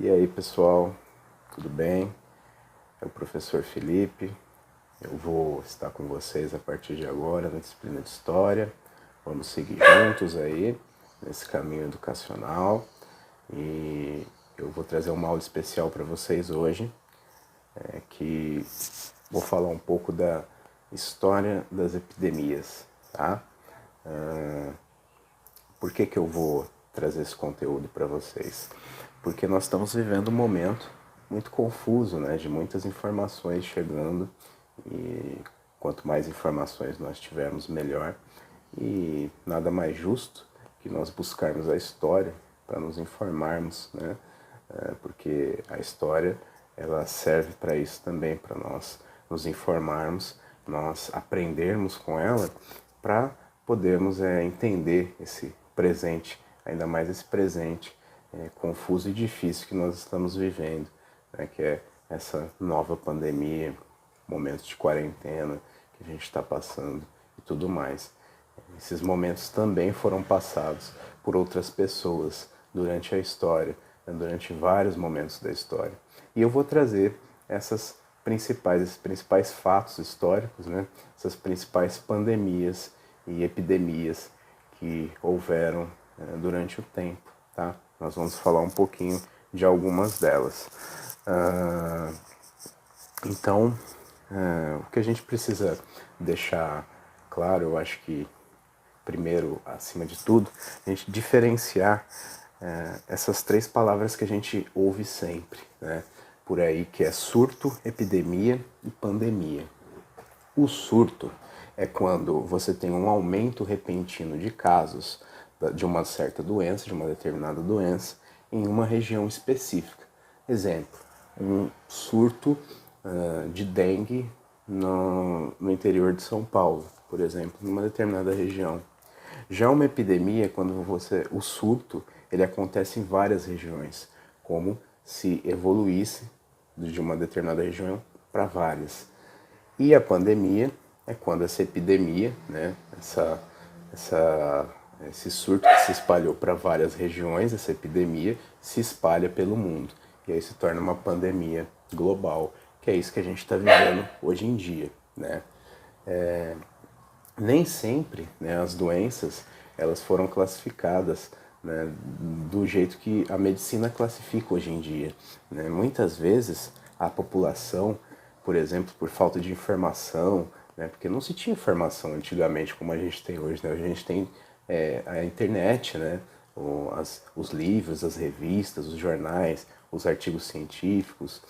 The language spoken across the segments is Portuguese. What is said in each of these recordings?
E aí, pessoal, tudo bem? É o professor Felipe. Eu vou estar com vocês a partir de agora na disciplina de História. Vamos seguir juntos aí nesse caminho educacional. E eu vou trazer uma aula especial para vocês hoje, que vou falar um pouco da história das epidemias, tá? Por que eu vou trazer esse conteúdo para vocês? Porque nós estamos vivendo um momento muito confuso, né, de muitas informações chegando, e quanto mais informações nós tivermos, melhor. E nada mais justo que nós buscarmos a história para nos informarmos, né? Porque a história ela serve para isso também, para nós nos informarmos, nós aprendermos com ela, para podermos entender esse presente, ainda mais esse presente confuso e difícil que nós estamos vivendo, né, que é essa nova pandemia, momentos de quarentena que a gente está passando e tudo mais. Esses momentos também foram passados por outras pessoas durante a história, né, durante vários momentos da história. E eu vou trazer esses principais fatos históricos, né, essas principais pandemias e epidemias que houveram durante o tempo, tá? Nós vamos falar um pouquinho de algumas delas. Então, o que a gente precisa deixar claro, eu acho que, primeiro, acima de tudo, a gente diferenciar essas três palavras que a gente ouve sempre, né, por aí, que é surto, epidemia e pandemia. O surto é quando você tem um aumento repentino de casos de uma certa doença, de uma determinada doença, em uma região específica. Exemplo, um surto de dengue no interior de São Paulo, por exemplo, numa determinada região. Já uma epidemia é quando o surto ele acontece em várias regiões, como se evoluísse de uma determinada região para várias. E a pandemia é quando essa epidemia, né, esse surto que se espalhou para várias regiões, essa epidemia se espalha pelo mundo. E aí se torna uma pandemia global, que é isso que a gente está vivendo hoje em dia, né? Nem sempre, né, as doenças elas foram classificadas, né, do jeito que a medicina classifica hoje em dia, né? Muitas vezes a população, por exemplo, por falta de informação, né, porque não se tinha informação antigamente como a gente tem hoje, né? A gente tem a internet, né, os livros, as revistas, os jornais, os artigos científicos,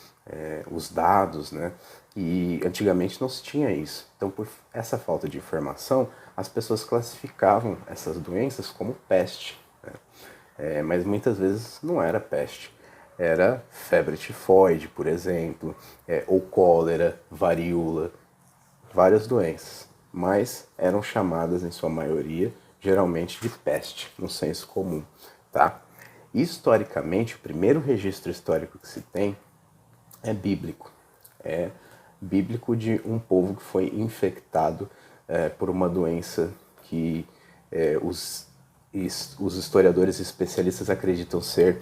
os dados, né? E antigamente não se tinha isso. Então, por essa falta de informação, as pessoas classificavam essas doenças como peste, né? Mas muitas vezes não era peste. Era febre tifoide, por exemplo, ou cólera, varíola, várias doenças, mas eram chamadas, em sua maioria, geralmente de peste, no senso comum, tá? Historicamente, o primeiro registro histórico que se tem é bíblico. É bíblico de um povo que foi infectado por uma doença que os historiadores e especialistas acreditam ser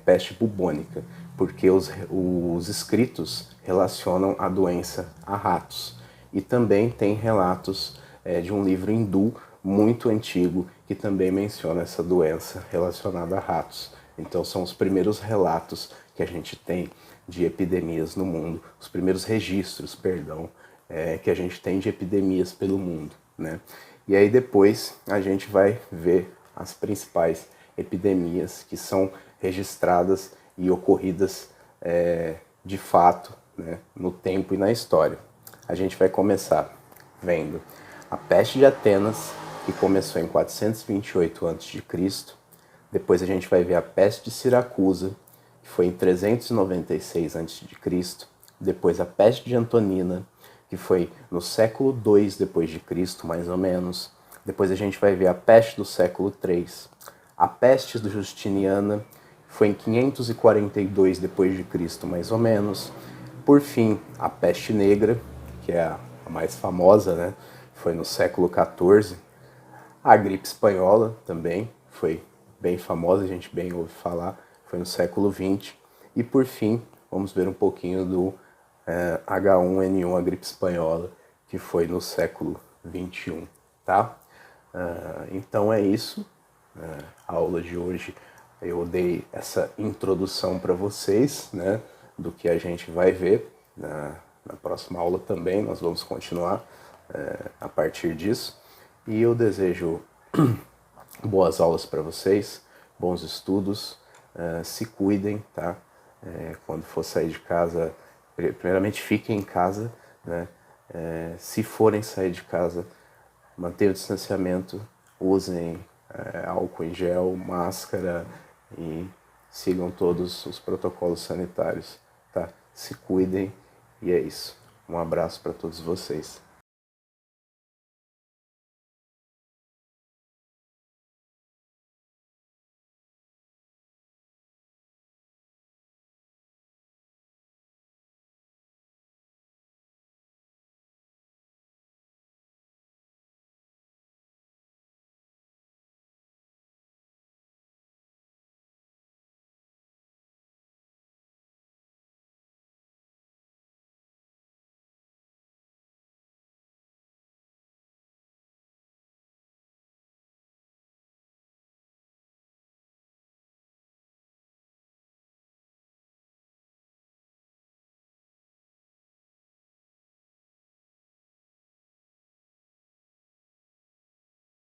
peste bubônica, porque os escritos relacionam a doença a ratos. E também tem relatos de um livro hindu muito antigo que também menciona essa doença relacionada a ratos. Então são os primeiros relatos que a gente tem de epidemias no mundo, os primeiros registros, perdão, que a gente tem de epidemias pelo mundo, né? E aí depois a gente vai ver as principais epidemias que são registradas e ocorridas de fato, né, no tempo e na história. A gente vai começar vendo a peste de Atenas, que começou em 428 a.C. Depois a gente vai ver a peste de Siracusa, que foi em 396 a.C. Depois a peste de Antonina, que foi no século II depois de Cristo, mais ou menos. Depois a gente vai ver a peste do século III. A peste do Justiniana foi em 542 depois de Cristo, mais ou menos. Por fim, a peste negra, que é a mais famosa, né? Foi no século XIV. A gripe espanhola também foi bem famosa, a gente bem ouve falar, foi no século XX. E por fim, vamos ver um pouquinho do H1N1, a gripe espanhola, que foi no século XXI, tá? Então é isso. A aula de hoje eu dei essa introdução para vocês, né, do que a gente vai ver na próxima aula também. Nós vamos continuar a partir disso. E eu desejo boas aulas para vocês, bons estudos, se cuidem, tá? Quando for sair de casa, primeiramente fiquem em casa, né? Se forem sair de casa, mantenham o distanciamento, usem álcool em gel, máscara e sigam todos os protocolos sanitários, tá? Se cuidem e é isso. Um abraço para todos vocês.